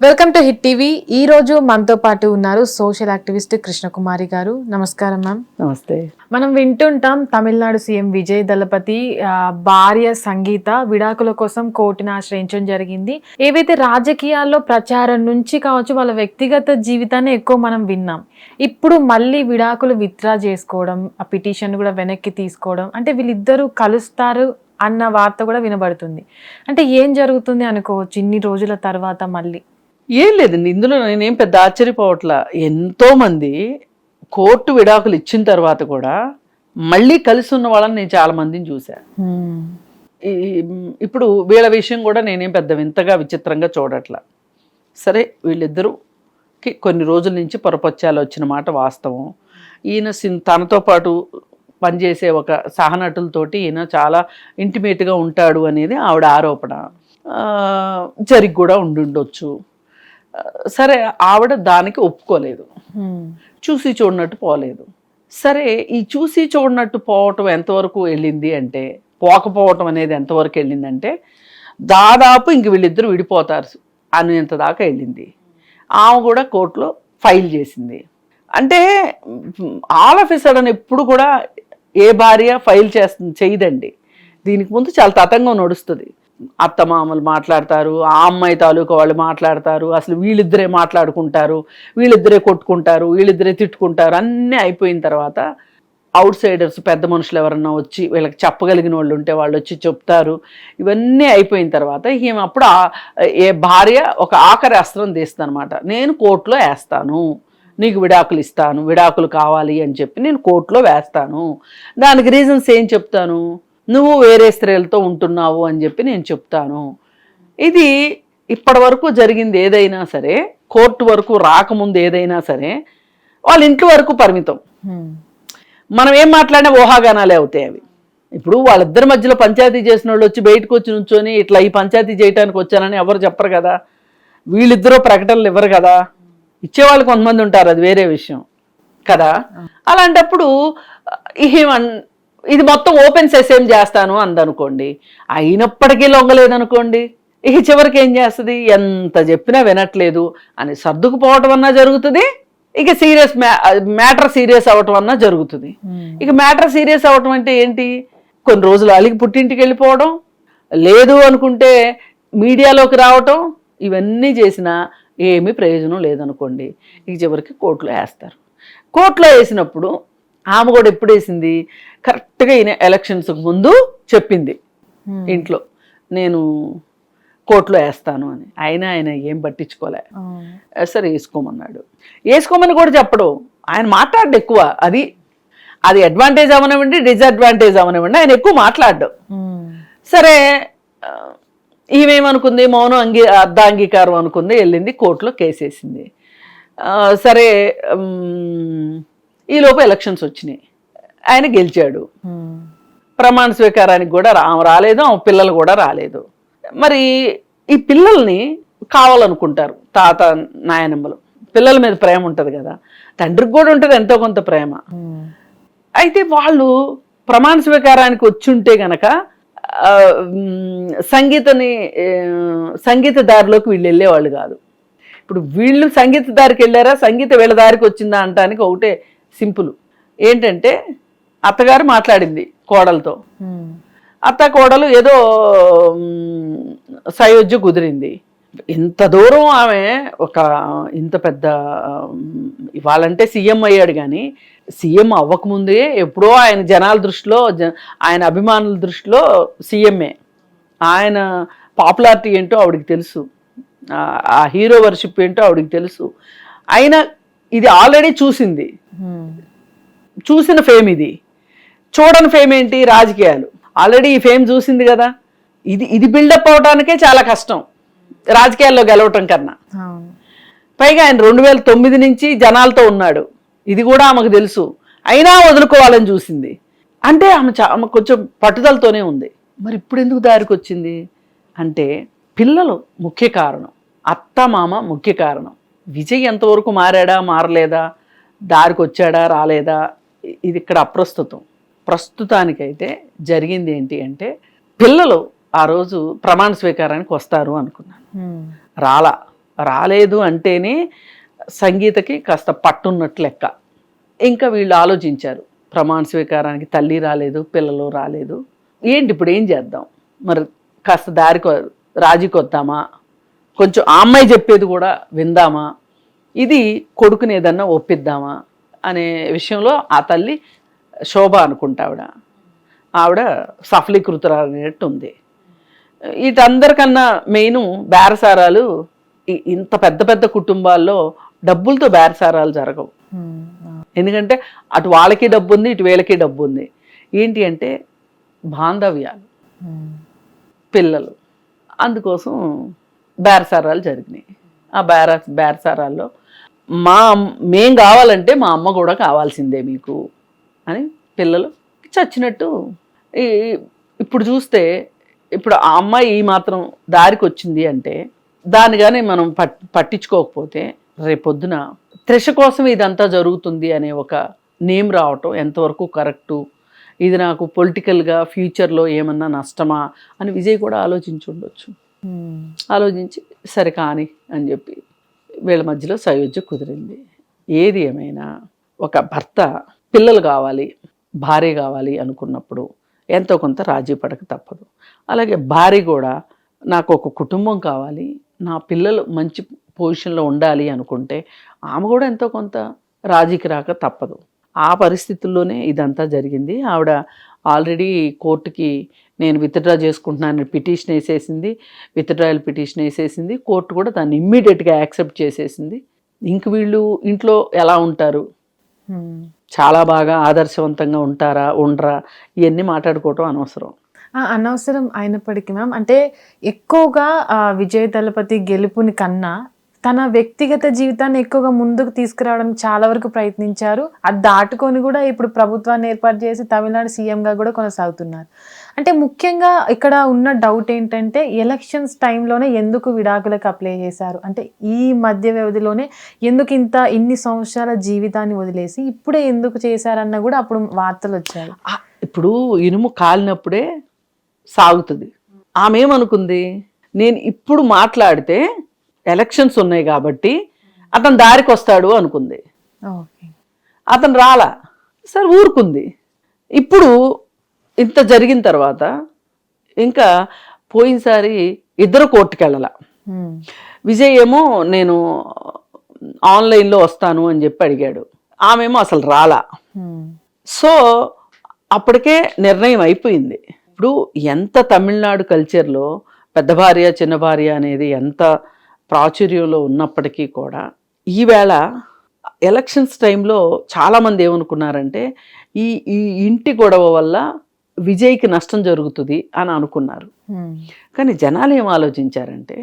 Welcome to hit TV. ఈ రోజు మనతో పాటు ఉన్నారు సోషల్ యాక్టివిస్ట్ కృష్ణకుమారి గారు. నమస్కారం మ్యామ్. నమస్తే. మనం వింటుంటాం తమిళనాడు సీఎం విజయ్ దళపతి భార్య సంగీత విడాకుల కోసం కోర్టును ఆశ్రయించడం జరిగింది. ఏవైతే రాజకీయాల్లో ప్రచారం నుంచి కావచ్చు, వాళ్ళ వ్యక్తిగత జీవితాన్ని ఎక్కువ మనం విన్నాం. ఇప్పుడు మళ్ళీ విడాకులు విత్డ్రా చేసుకోవడం, ఆ పిటిషన్ కూడా వెనక్కి తీసుకోవడం, అంటే వీళ్ళిద్దరూ కలుస్తారు అన్న వార్త కూడా వినబడుతుంది. అంటే ఏం జరుగుతుంది అనుకోవచ్చు ఇన్ని రోజుల తర్వాత మళ్ళీ? ఏం లేదండి, ఇందులో నేనేం పెద్ద ఆశ్చర్యపోవట్లా. ఎంతో మంది కోర్టు విడాకులు ఇచ్చిన తర్వాత కూడా మళ్ళీ కలిసి ఉన్న వాళ్ళని నేను చాలా మందిని చూశాను. ఇప్పుడు వీళ్ళ విషయం కూడా నేనేం పెద్ద వింతగా విచిత్రంగా చూడట్లా. సరే, వీళ్ళిద్దరూకి కొన్ని రోజుల నుంచి పొరపచ్చాలు వచ్చిన మాట వాస్తవం. ఈయన తనతో పాటు పనిచేసే ఒక సహనటులతోటి ఈయన చాలా ఇంటిమేట్గా ఉంటాడు అనేది ఆవిడ ఆరోపణ. జరిగి కూడా ఉండుండొచ్చు. సరే, ఆవిడ దానికి ఒప్పుకోలేదు, చూసి చూడనట్టు పోలేదు. సరే, ఈ చూసి చూడనట్టు పోవటం ఎంతవరకు వెళ్ళింది అంటే, పోకపోవటం అనేది ఎంతవరకు వెళ్ళిందంటే దాదాపు ఇంక వీళ్ళిద్దరూ విడిపోతారు అనేంత దాకా వెళ్ళింది. ఆమె కూడా కోర్టులో ఫైల్ చేసింది. అంటే ఆల్ ఆఫ్ ఎ సడన్ ఎప్పుడు కూడా ఏ భార్య ఫైల్ చేయదండి. దీనికి ముందు చాలా తతంగం నడుస్తుంది. అత్తమామలు మాట్లాడతారు, ఆ అమ్మాయి తాలూకా వాళ్ళు మాట్లాడతారు, అసలు వీళ్ళిద్దరే మాట్లాడుకుంటారు, వీళ్ళిద్దరే కొట్టుకుంటారు, వీళ్ళిద్దరే తిట్టుకుంటారు. అన్నీ అయిపోయిన తర్వాత అవుట్ సైడర్స్ పెద్ద మనుషులు ఎవరన్నా వచ్చి వీళ్ళకి చెప్పగలిగిన వాళ్ళు ఉంటే వాళ్ళు వచ్చి చెప్తారు. ఇవన్నీ అయిపోయిన తర్వాత ఈమె అప్పుడు ఏ భార్య ఒక ఆఖరి అస్త్రం తీస్తుంది అనమాట. నేను కోర్టులో వేస్తాను, నీకు విడాకులు ఇస్తాను, విడాకులు కావాలి అని చెప్పి నేను కోర్టులో వేస్తాను. దానికి రీజన్స్ ఏం చెప్తాను, నువ్వు వేరే స్త్రీలతో ఉంటున్నావు అని చెప్పి నేను చెప్తాను. ఇది ఇప్పటి వరకు జరిగింది ఏదైనా సరే, కోర్టు వరకు రాకముందు ఏదైనా సరే వాళ్ళ ఇంటి వరకు పరిమితం. మనం ఏం మాట్లాడినా ఊహాగానాలే అవుతాయి అవి. ఇప్పుడు వాళ్ళిద్దరి మధ్యలో పంచాయతీ చేసిన వాళ్ళు వచ్చి బయటకు వచ్చి నుంచొని ఇట్లా ఈ పంచాయతీ చేయడానికి వచ్చానని ఎవరు చెప్పరు కదా, వీళ్ళిద్దరూ ప్రకటనలు ఇవ్వరు కదా. ఇచ్చేవాళ్ళు కొంతమంది ఉంటారు, అది వేరే విషయం కదా. అలాంటప్పుడు ఇది మొత్తం ఓపెన్ సెసేమ్ చేస్తాను అందనుకోండి, అయినప్పటికీ లొంగలేదనుకోండి, ఇక చివరికి ఏం చేస్తుంది, ఎంత చెప్పినా వినట్లేదు అని సర్దుకుపోవటం అన్నా జరుగుతుంది, ఇక మ్యాటర్ సీరియస్ అవటం అన్నా జరుగుతుంది. ఇక మ్యాటర్ సీరియస్ అవటం అంటే ఏంటి, కొన్ని రోజులు అలిగి పుట్టింటికి వెళ్ళిపోవడం, లేదు అనుకుంటే మీడియాలోకి రావటం, ఇవన్నీ చేసినా ఏమీ ప్రయోజనం లేదనుకోండి, ఇక చివరికి కోర్టులో వేస్తారు. కోర్టులో వేసినప్పుడు ఆమె కూడా ఎప్పుడు వేసింది, కరెక్ట్గా ఈయన ఎలక్షన్స్కి ముందు చెప్పింది ఇంట్లో, నేను కోర్టులో వేస్తాను అని. ఆయన ఏం పట్టించుకోలే. సరే వేసుకోమన్నాడు. వేసుకోమని కూడా చెప్పడు, ఆయన మాట్లాడు ఎక్కువ. అది అడ్వాంటేజ్ అవనివ్వండి, డిసడ్వాంటేజ్ అవనివ్వండి, ఆయన ఎక్కువ మాట్లాడ్డు. సరే, ఈమెమనుకుంది, మౌనం అర్ధాంగీకారం అనుకుంది, వెళ్ళింది కోర్టులో కేసేసింది. సరే, ఈలోపు ఎలక్షన్స్ వచ్చినాయి, ఆయన గెలిచాడు. ప్రమాణ స్వీకారానికి కూడా రాలేదు, ఆమె పిల్లలు కూడా రాలేదు. మరి ఈ పిల్లల్ని కావాలనుకుంటారు తాత నాయనమ్మలు, పిల్లల మీద ప్రేమ ఉంటుంది కదా, తండ్రికి కూడా ఉంటుంది ఎంతో కొంత ప్రేమ. అయితే వాళ్ళు ప్రమాణ స్వీకారానికి వచ్చి ఉంటే గనక సంగీత దారిలోకి వీళ్ళు వెళ్ళేవాళ్ళు కాదు. ఇప్పుడు వీళ్ళు సంగీత దారికి వెళ్ళారా, సంగీత వీళ్ళ దారికి వచ్చిందా అంటానికి ఒకటే సింపుల్. ఏంటంటే అత్తగారు మాట్లాడింది కోడలతో, అత్త కోడలు ఏదో సయోధ్య కుదిరింది. ఇంత దూరం ఆమె ఇంత పెద్ద, ఇవాళంటే సీఎం అయ్యాడు కానీ సీఎం అవ్వకముందే ఎప్పుడో ఆయన జనాల దృష్టిలో, ఆయన అభిమానుల దృష్టిలో సీఎంఏ. ఆయన పాపులారిటీ ఏంటో ఆవిడికి తెలుసు, ఆ హీరో వర్షిప్ ఏంటో ఆవిడికి తెలుసు. అయినా ఇది ఆల్రెడీ చూసింది, చూసిన ఫేమ్ ఇది. చూడని ఫేమ్ ఏంటి, రాజకీయాలు. ఆల్రెడీ ఈ ఫేమ్ చూసింది కదా, ఇది బిల్డప్ అవడానికే చాలా కష్టం రాజకీయాల్లో గెలవటం కన్నా. పైగా ఆయన 2009 నుంచి జనాలతో ఉన్నాడు, ఇది కూడా ఆమెకు తెలుసు. అయినా వదులుకోవాలని చూసింది. అంటే ఆమె కొంచెం పట్టుదలతోనే ఉంది. మరి ఇప్పుడు ఎందుకు దారికి వచ్చింది అంటే, పిల్లలు ముఖ్య కారణం, అత్త మామ ముఖ్య కారణం. విజయ్ ఎంతవరకు మారాడా మారలేదా, దారికి వచ్చాడా రాలేదా, ఇది ఇక్కడ అప్రస్తుతం. ప్రస్తుతానికైతే జరిగింది ఏంటి అంటే, పిల్లలు ఆ రోజు ప్రమాణ స్వీకారానికి వస్తారు అనుకున్నాను, రాలా. రాలేదు అంటేనే సంగీతకి కాస్త పట్టున్నట్లు లెక్క. ఇంకా వీళ్ళు ఆలోచించారు, ప్రమాణ స్వీకారానికి తల్లి రాలేదు, పిల్లలు రాలేదు, ఏంటి ఇప్పుడు ఏం చేద్దాం, మరి కాస్త రాజీకి వద్దామా, కొంచెం ఆ అమ్మాయి చెప్పేది కూడా విందామా, ఇది కొడుకుని ఏదన్నా ఒప్పిద్దామా అనే విషయంలో ఆ తల్లి శోభ అనుకుంటా ఆవిడ సఫలీకృతురాలనేట్టు ఉంది. వీటందరికన్నా మెయిన్ బేరసారాలు. ఇంత పెద్ద పెద్ద కుటుంబాల్లో డబ్బులతో బేరసారాలు జరగవు. ఎందుకంటే అటు వాళ్ళకి డబ్బు ఉంది, ఇటు వీళ్ళకి డబ్బు ఉంది. ఏంటి అంటే బాంధవ్యాలు, పిల్లలు, అందుకోసం బేరసారాలు జరిగినాయి. ఆ బేరసారాల్లో మేం కావాలంటే మా అమ్మ కూడా కావాల్సిందే మీకు అని పిల్లలు చచ్చినట్టు. ఇప్పుడు చూస్తే ఇప్పుడు ఆ అమ్మాయి ఈ మాత్రం దారికి వచ్చింది అంటే దాన్ని కానీ మనం పట్టించుకోకపోతే రేపొద్దున త్రిష కోసం ఇదంతా జరుగుతుంది అనే ఒక నేమ్ రావటం ఎంతవరకు కరెక్టు, ఇది నాకు పొలిటికల్గా ఫ్యూచర్లో ఏమన్నా నష్టమా అని విజయ్ కూడా ఆలోచించి ఉండొచ్చు. ఆలోచించి సరే కాని అని చెప్పి వీళ్ళ మధ్యలో సయోధ్య కుదిరింది. ఏది ఏమైనా ఒక భర్త పిల్లలు కావాలి, భార్య కావాలి అనుకున్నప్పుడు ఎంతో కొంత రాజీ పడక తప్పదు. అలాగే భార్య కూడా నాకు ఒక కుటుంబం కావాలి, నా పిల్లలు మంచి పొజిషన్లో ఉండాలి అనుకుంటే ఆమె కూడా ఎంతో కొంత రాజీకి రాక తప్పదు. ఆ పరిస్థితుల్లోనే ఇదంతా జరిగింది. ఆవిడ ఆల్రెడీ కోర్టుకి నేను విత్డ్రా చేసుకుంటున్నాను పిటిషన్ వేసేసింది, విత్డ్రాయల్ పిటిషన్ వేసేసింది. కోర్టు కూడా దాన్ని ఇమ్మీడియట్గా యాక్సెప్ట్ చేసేసింది. ఇంక వీళ్ళు ఇంట్లో ఎలా ఉంటారు, చాలా బాగా ఆదర్శవంతంగా ఉంటారా ఉండరా, ఇవన్నీ మాట్లాడుకోవటం అనవసరం. అనవసరం అయినప్పటికీ మ్యామ్, అంటే ఎక్కువగా విజయ్ దళపతి గెలుపుని కన్నా తన వ్యక్తిగత జీవితాన్ని ఎక్కువగా ముందుకు తీసుకురావడానికి చాలా వరకు ప్రయత్నించారు. అది దాటుకొని కూడా ఇప్పుడు ప్రభుత్వాన్ని ఏర్పాటు చేసి తమిళనాడు సీఎంగా కూడా కొనసాగుతున్నారు. అంటే ముఖ్యంగా ఇక్కడ ఉన్న డౌట్ ఏంటంటే ఎలక్షన్స్ టైంలోనే ఎందుకు విడాకులకు అప్లై చేశారు, అంటే ఈ మధ్య వ్యవధిలోనే ఎందుకు ఇన్ని సంవత్సరాల జీవితాన్ని వదిలేసి ఇప్పుడే ఎందుకు చేశారన్న కూడా అప్పుడు వార్తలు వచ్చాయి. ఇప్పుడు ఇనుము కాలినప్పుడే సాగుతుంది. ఆమె ఏమనుకుంది, నేను ఇప్పుడు మాట్లాడితే ఎలక్షన్స్ ఉన్నాయి కాబట్టి అతను దారికి వస్తాడు అనుకుంది. అతను రాలా, సరే ఊరుకుంది. ఇప్పుడు ఇంత జరిగిన తర్వాత ఇంకా పోయినసారి ఇద్దరు కోర్టుకు వెళ్ళాల. విజయ్ ఏమో నేను ఆన్లైన్లో వస్తాను అని చెప్పి అడిగాడు, ఆమెమో అసలు రాలా. సో అప్పటికే నిర్ణయం అయిపోయింది. ఇప్పుడు ఎంత తమిళనాడు కల్చర్లో పెద్ద భార్య చిన్న భార్య అనేది ఎంత ప్రాచుర్యంలో ఉన్నప్పటికీ కూడా ఈవేళ ఎలక్షన్స్ టైంలో చాలామంది ఏమనుకున్నారంటే ఈ ఇంటి గొడవ వల్ల విజయ్కి నష్టం జరుగుతుంది అని అనుకున్నారు. కానీ జనాలు ఏం ఆలోచించారంటే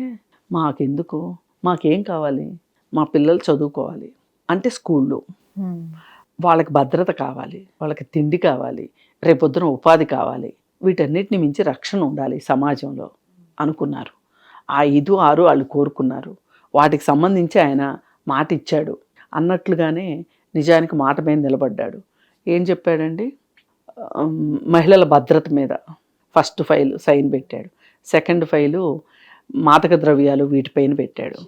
మాకెందుకు, మాకేం కావాలి, మా పిల్లలు చదువుకోవాలి అంటే స్కూళ్ళు, వాళ్ళకి భద్రత కావాలి, వాళ్ళకి తిండి కావాలి, రేపొద్దున ఉపాధి కావాలి, వీటన్నిటిని మించి రక్షణ ఉండాలి సమాజంలో అనుకున్నారు. ఆ 5, 6 వాళ్ళు కోరుకున్నారు. వాటికి సంబంధించి ఆయన మాట ఇచ్చాడు అన్నట్లుగానే నిజానికి మాట మీద నిలబడ్డాడు. ఏం చెప్పాడండి, మహిళల భద్రత మీద ఫస్ట్ ఫైల్ సైన్ పెట్టాడు, సెకండ్ ఫైలు మాదక ద్రవ్యాలు వీటిపైన పెట్టాడు.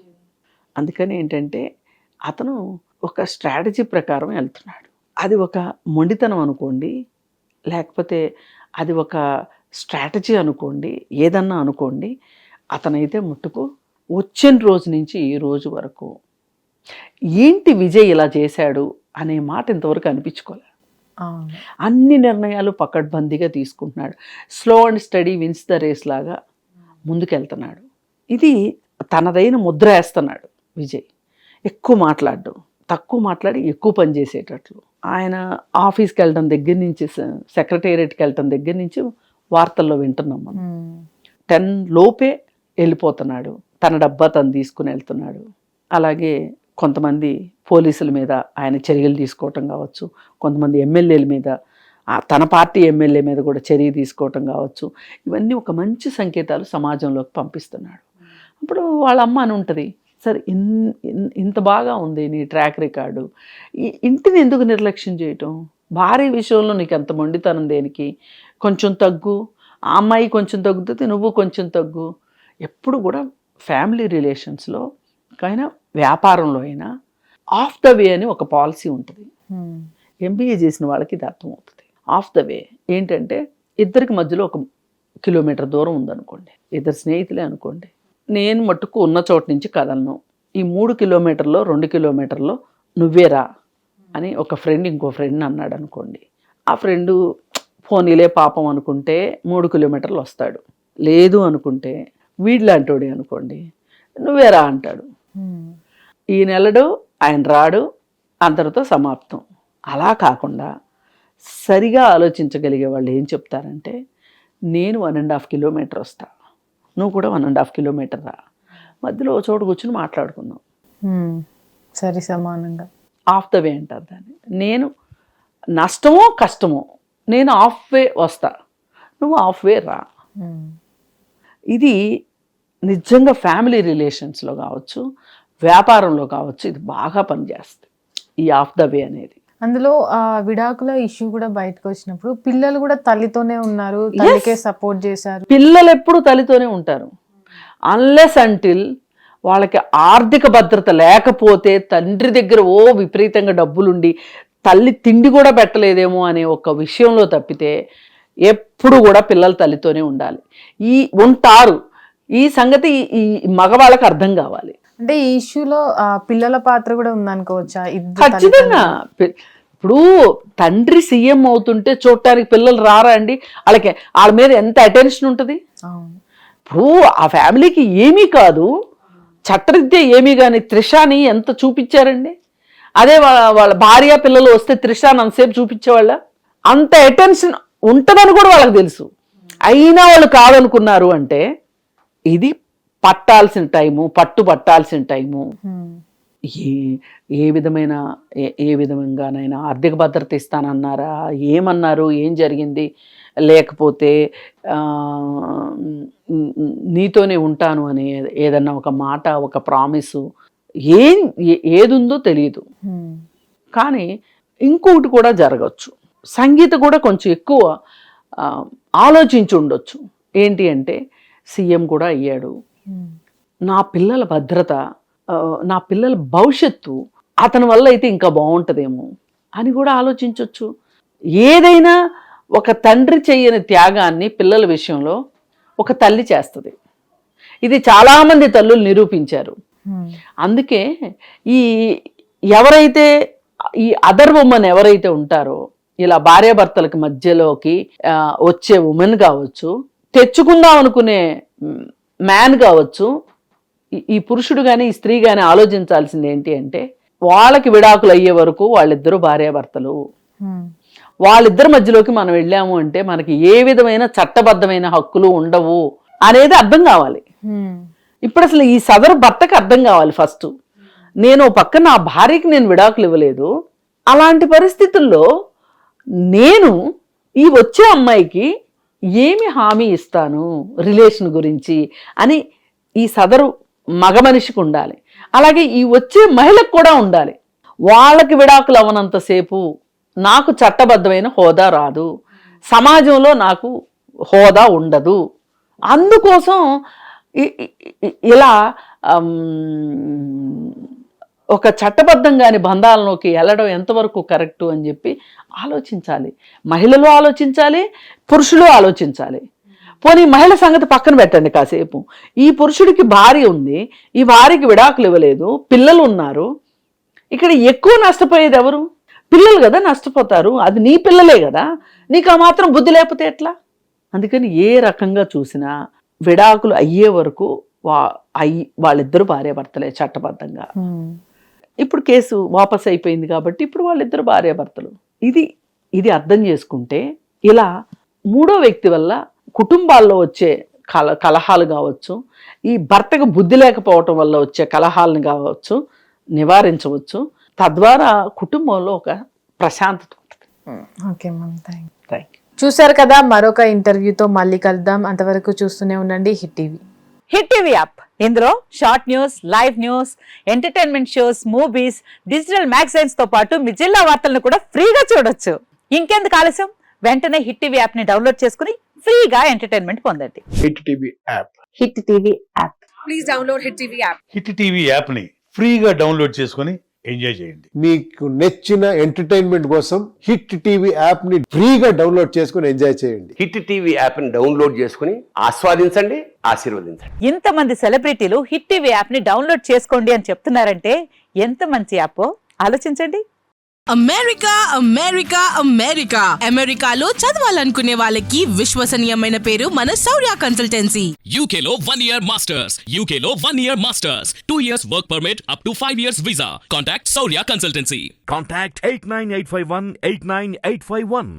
అందుకని ఏంటంటే అతను ఒక స్ట్రాటజీ ప్రకారం వెళ్తున్నాడు. అది ఒక మొండితనం అనుకోండి, లేకపోతే అది ఒక స్ట్రాటజీ అనుకోండి, ఏదన్నా అనుకోండి, అతనైతే ముట్టుకు వచ్చిన రోజు నుంచి ఈ రోజు వరకు ఏంటి విజయ్ ఇలా చేశాడు అనే మాట ఇంతవరకు అనిపించుకోలే. అన్ని నిర్ణయాలు పకడ్బందీగా తీసుకుంటున్నాడు. Slow and steady wins the race లాగా ముందుకెళ్తున్నాడు. ఇది తనదైన ముద్ర వేస్తున్నాడు విజయ్. ఎక్కువ మాట్లాడు, తక్కువ మాట్లాడి ఎక్కువ పని చేసేటట్లు. ఆయన ఆఫీస్కి వెళ్ళడం దగ్గర నుంచి, సెక్రటేరియట్కి వెళ్ళటం దగ్గర నుంచి వార్తల్లో వింటున్నాం మనం. 10 లోపే వెళ్ళిపోతున్నాడు, తన డబ్బా తను తీసుకుని వెళ్తున్నాడు. అలాగే కొంతమంది పోలీసుల మీద ఆయన చర్యలు తీసుకోవటం కావచ్చు, కొంతమంది ఎమ్మెల్యేల మీద, తన పార్టీ ఎమ్మెల్యే మీద కూడా చర్య తీసుకోవటం కావచ్చు. ఇవన్నీ ఒక మంచి సంకేతాలు సమాజంలోకి పంపిస్తున్నాడు. అప్పుడు వాళ్ళ అమ్మ అని ఉంటుంది, సరే ఇంత బాగా ఉంది నీ ట్రాక్ రికార్డు, ఇంటిని ఎందుకు నిర్లక్ష్యం చేయటం, భార్య విషయంలో నీకు ఎంత మొండితనం దేనికి, కొంచెం తగ్గు, ఆ అమ్మాయి కొంచెం తగ్గుతుంది, నువ్వు కొంచెం తగ్గు. ఎప్పుడు కూడా ఫ్యామిలీ రిలేషన్స్లో కానీ వ్యాపారంలో అయినా ఆఫ్ ద వే అని ఒక పాలసీ ఉంటుంది. ఎంబీఏ చేసిన వాళ్ళకి ఇది అర్థమవుతుంది. ఆఫ్ ద వే ఏంటంటే ఇద్దరికి మధ్యలో 1 కిలోమీటర్ దూరం ఉందనుకోండి, ఇద్దరు స్నేహితులే అనుకోండి, నేను మట్టుకు ఉన్న చోటు నుంచి కదలను, ఈ 3 కిలోమీటర్లో 2 కిలోమీటర్లో నువ్వేరా అని ఒక ఫ్రెండ్ ఇంకో ఫ్రెండ్ అన్నాడు అనుకోండి. ఆ ఫ్రెండు ఫోనీలే పాపం అనుకుంటే 3 కిలోమీటర్లు వస్తాడు. లేదు అనుకుంటే వీడిలాంటోడే అనుకోండి, నువ్వేరా అంటాడు. ఈ నెలడు ఆయన రాడు, అందరితో సమాప్తం. అలా కాకుండా సరిగా ఆలోచించగలిగే వాళ్ళు ఏం చెప్తారంటే, నేను 1.5 కిలోమీటర్ వస్తా, నువ్వు కూడా 1.5 కిలోమీటర్ రా, మధ్యలో ఓ చోటు కూర్చుని మాట్లాడుకుందాం, సరి సమానంగా. ఆఫ్ ద వే అంటారు దాన్ని. నేను నష్టమో కష్టమో నేను ఆఫ్ వే వస్తా, నువ్వు ఆఫ్ వే రా. ఇది నిజంగా ఫ్యామిలీ రిలేషన్స్లో కావచ్చు, వ్యాపారంలో కావచ్చు, ఇది బాగా పనిచేస్తుంది ఈ ఆఫ్ ద వే అనేది. అందులో విడాకుల ఇష్యూ కూడా బయటకు వచ్చినప్పుడు పిల్లలు కూడా తల్లితోనే ఉన్నారు, తల్లికే సపోర్ట్ చేశారు. పిల్లలు ఎప్పుడు తల్లితోనే ఉంటారు అన్లెస్ అంటిల్ వాళ్ళకి ఆర్థిక భద్రత లేకపోతే, తండ్రి దగ్గర ఓ విపరీతంగా డబ్బులుండి తల్లి తిండి కూడా పెట్టలేదేమో అనే ఒక విషయంలో తప్పితే ఎప్పుడు కూడా పిల్లలు తల్లితోనే ఉండాలి. ఉంటారు. ఈ సంగతి ఈ మగవాళ్ళకి అర్థం కావాలి. అంటే ఈ ఇష్యూలో పిల్లల పాత్ర కూడా ఉందనుకోవచ్చా? ఖచ్చితంగా. ఇప్పుడు తండ్రి సీఎం అవుతుంటే చూడటానికి పిల్లలు రారా అండి? వాళ్ళ మీద ఎంత అటెన్షన్ ఉంటుంది. ఇప్పుడు ఆ ఫ్యామిలీకి ఏమీ కాదు, చట్టరీత్యా ఏమీ కానీ త్రిషాని ఎంత చూపించారండి. అదే వాళ్ళ భార్య పిల్లలు వస్తే త్రిషాని అంతసేపు చూపించేవాళ్ళ? అంత అటెన్షన్ ఉంటుందని కూడా వాళ్ళకి తెలుసు. అయినా వాళ్ళు కాదనుకున్నారు అంటే ఇది పట్టాల్సిన టైము, పట్టాల్సిన టైము. ఏ విధంగానైనా ఆర్థిక భద్రత ఇస్తానన్నారా, ఏమన్నారు, ఏం జరిగింది, లేకపోతే నీతోనే ఉంటాను అని ఏదన్నా ఒక మాట, ఒక ప్రామిసు, ఏదుందో తెలియదు. కానీ ఇంకొకటి కూడా జరగచ్చు. సంగీత కూడా కొంచెం ఎక్కువ ఆలోచించి ఉండొచ్చు. ఏంటి అంటే, సీఎం కూడా అయ్యాడు, నా పిల్లల భద్రత, నా పిల్లల భవిష్యత్తు అతని వల్ల అయితే ఇంకా బాగుంటుందేమో అని కూడా ఆలోచించవచ్చు. ఏదైనా ఒక తండ్రి చేయని త్యాగాన్ని పిల్లల విషయంలో ఒక తల్లి చేస్తుంది. ఇది చాలామంది తల్లులు నిరూపించారు. అందుకే ఎవరైతే ఈ అదర్ ఉమెన్ ఎవరైతే ఉంటారో, ఇలా భార్యాభర్తలకి మధ్యలోకి వచ్చే ఉమెన్ కావచ్చు, తెచ్చుకుందాం అనుకునే మ్యాన్ కావచ్చు, ఈ పురుషుడు కానీ ఈ స్త్రీ కానీ ఆలోచించాల్సింది ఏంటి అంటే, వాళ్ళకి విడాకులు అయ్యే వరకు వాళ్ళిద్దరూ భార్యాభర్తలు, వాళ్ళిద్దరి మధ్యలోకి మనం వెళ్ళాము అంటే మనకి ఏ విధమైన చట్టబద్ధమైన హక్కులు ఉండవు అనేది అర్థం కావాలి. ఇప్పుడు అసలు ఈ సదరు భర్తకి అర్థం కావాలి. ఫస్ట్ నేను పక్క నా భార్యకి నేను విడాకులు ఇవ్వలేదు, అలాంటి పరిస్థితుల్లో నేను ఈ వచ్చే అమ్మాయికి ఏమి హామీ ఇస్తాను రిలేషన్ గురించి అని ఈ సదరు మగ మనిషికి ఉండాలి. అలాగే ఈ వచ్చే మహిళకు కూడా ఉండాలి. వాళ్ళకి విడాకులు అవ్వనంతసేపు నాకు చట్టబద్ధమైన హోదా రాదు, సమాజంలో నాకు హోదా ఉండదు. అందుకోసం ఇలా ఒక చట్టబద్ధంగాని బంధాలలోకి వెళ్ళడం ఎంతవరకు కరెక్టు అని చెప్పి ఆలోచించాలి. మహిళలు ఆలోచించాలి, పురుషులు ఆలోచించాలి. పోనీ మహిళ సంగతి పక్కన పెట్టండి కాసేపు. ఈ పురుషుడికి భార్య ఉంది, ఈ భార్యకి విడాకులు ఇవ్వలేదు, పిల్లలు ఉన్నారు. ఇక్కడ ఎక్కువ నష్టపోయేది ఎవరు? పిల్లలు కదా నష్టపోతారు. అది నీ పిల్లలే కదా, నీకు ఆ మాత్రం బుద్ధి లేకపోతే ఎట్లా? అందుకని ఏ రకంగా చూసినా విడాకులు అయ్యే వరకు వాళ్ళిద్దరు భార్యాభర్తలే చట్టబద్ధంగా. ఇప్పుడు కేసు వాపస్ అయిపోయింది కాబట్టి ఇప్పుడు వాళ్ళిద్దరు భార్యాభర్తలు. ఇది అర్థం చేసుకుంటే, ఇలా మూడో వ్యక్తి వల్ల కుటుంబాల్లో వచ్చే కలహాలు కావచ్చు, ఈ భర్తకు బుద్ధి లేకపోవటం వల్ల వచ్చే కలహాలను కావచ్చు నివారించవచ్చు. తద్వారా కుటుంబంలో ఒక ప్రశాంతత ఉంటుంది. Okay ma'am, thank you. చూశారు కదా, మరొక ఇంటర్వ్యూతో మళ్ళీ కలుద్దాం. అంతవరకు చూస్తూనే ఉండండి hit TV. Hit TV app, ఇందులో short news, live news, entertainment shows, movies, digital magazines తో పాటు మీ జిల్లా వార్తలను కూడా ఫ్రీగా చూడొచ్చు. ఇంకెందుకు ఆలస్యం, వెంటనే హిట్ టీవీ యాప్ ని డౌన్లోడ్ చేసుకుని ఫ్రీగా ఎంటర్టైన్మెంట్ పొందండి. Hit TV app. Hit TV app. please download Hit TV app. Hit TV యాప్ని ఫ్రీగా డౌన్లోడ్ చేసుకొని ఎంజాయ్ చేయండి. మీకు నచ్చిన ఎంటర్టైన్మెంట్ కోసం హిట్ టీవీ యాప్ ని ఫ్రీగా డౌన్లోడ్ చేసుకుని ఎంజాయ్ చేయండి. హిట్ టీవీ యాప్ని డౌన్లోడ్ చేసుకుని ఆస్వాదించండి, ఆశీర్వదించండి. ఇంతమంది సెలబ్రిటీలు హిట్ టీవీ యాప్ ని డౌన్లోడ్ చేసుకోండి అని చెప్తున్నారంటే ఎంత మంచి యాప్ ఆలోచించండి. అమెరికా అమెరికా అమెరికా అమెరికాలో చదవాలనుకునే వాళ్ళకి విశ్వసనీయమైన పేరు మన శౌర్య కన్సల్టెన్సీ. UK లో 1 year masters. UK లో 1 year masters. 2 years work permit up to 5 years visa. Contact Saurya Consultancy. Contact 89851 89851.